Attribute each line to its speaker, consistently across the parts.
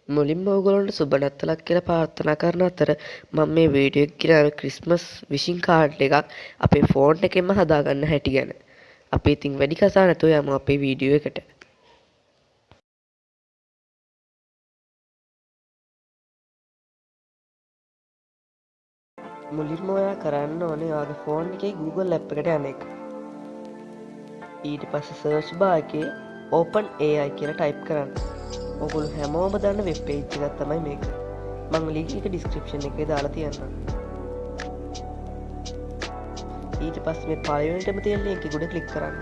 Speaker 1: මුලින්ම ඔයගොල්ලන්ට සුබ නැත්තලක් කියලා ප්‍රාර්ථනා කරන අතර මම මේ වීඩියෝ එකේ ගෙනාවේ ක්‍රිස්මස් විෂින් කාඩ් එකක් අපේ ෆෝන් එකෙන්ම හදාගන්න හැටි ගැන. අපි ඉතින් වැඩි කතා නැතුව යමු අපේ වීඩියෝ එකට. මුලින්ම ඔයා කරන්න ඕනේ ඔයාගේ ෆෝන් එකේ Google app එකට යන එක. ඊට පස්සේ search bar එකේ OpenAI කියලා type කරන්න. ඔගොල්ලෝ හැමෝම දන්න වෙබ් පේජ් එකක් තමයි මේක. මම link එක description එකේ දාලා තියන්නම්. ඊට පස්සේ මේ පළවෙනිටම තියෙන link එක උඩ click කරන්න.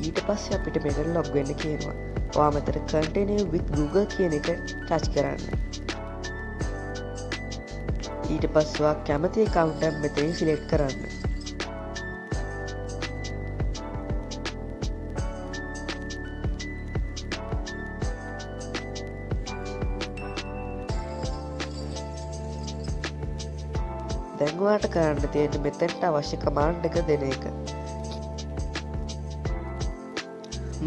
Speaker 1: ඊට පස්සේ අපිට මෙතන log වෙන්න කියනවා. ඔයා මෙතන continue with Google කියන එක touch කරන්න. ඊට පස්සේ ඔයා කැමති account එක මෙතනින් select කරන්න. දැන් ඔයාට කරන්න තියෙන්නේ මෙතනට අවශ්‍ය command එක දෙන එක.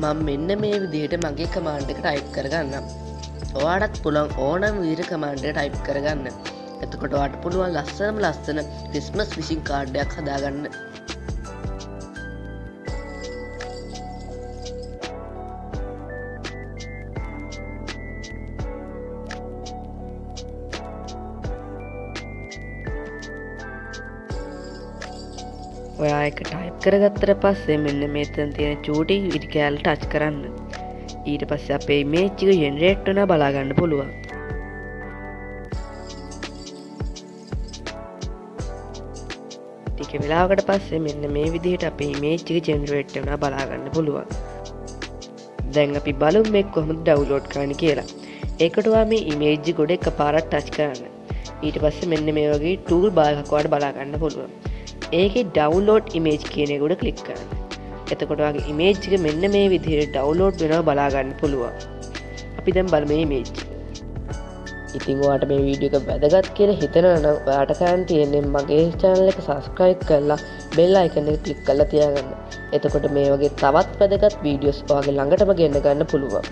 Speaker 1: මම මෙන්න මේ විදිහට මගේ කමාන්ඩ් එක ටයිප් කරගන්නම්. ඔයාටත් පුළුවන් ඕනම විදිහට කමාන්ඩ් එක ටයිප් කරගන්න. එතකොට ඔයාට පුළුවන් ලස්සන ක්‍රිස්මස් විෂින් කාඩ් එකක් හදාගන්න. ඔයා එක ටයිප් කරගත්තට පස්සේ මෙන්න මෙතන තියෙන චූටි ඉරි කෑල්ල ටච් කරන්න. ඊට පස්සේ අපේ ඉමේජ් එක ජෙනරේට් වෙනවා බලා ගන්න පුළුවන්. ටික වෙලාවකට පස්සේ මෙන්න මේ විදිහට අපේ ඉමේජ් එක ජෙනරේට් වෙනවා බලා ගන්න පුළුවන්. දැන් අපි බලමු මේක කොහොමද ඩවුන්ලෝඩ් කරන්න කියලා. ඒකට ඔයා මේ ඉමේජ් එක උඩ එකපාරක් ටච් කරන්න. ඊට පස්සේ මෙන්න මේ වගේ ටූල් බාර් එකක් ඔයාලට බලා ගන්න පුළුවන්. ඒකේ ඩවුන්ලෝඩ් ඉමේජ් කියන එක උඩ ක්ලික් කරන්න. එතකොට ඔයාගේ ඉමේජ් එක මෙන්න මේ විදිහට ඩවුන්ලෝඩ් වෙනවා බලා ගන්න පුළුවන්. අපි දැන් බලමු මේ ඉමේජ්. ඉතින් ඔයාට මේ වීඩියෝ එක වැදගත් කියලා හිතනවා නම් ඔයාට කරන්න තියෙන්නේ මගේ channel එක subscribe කරලා bell icon එක click කරලා තියාගන්න. එතකොට මේ වගේ තවත් වැදගත් වීඩියෝස් ඔයාගේ ළඟටම ගෙන්න ගන්න පුළුවන්.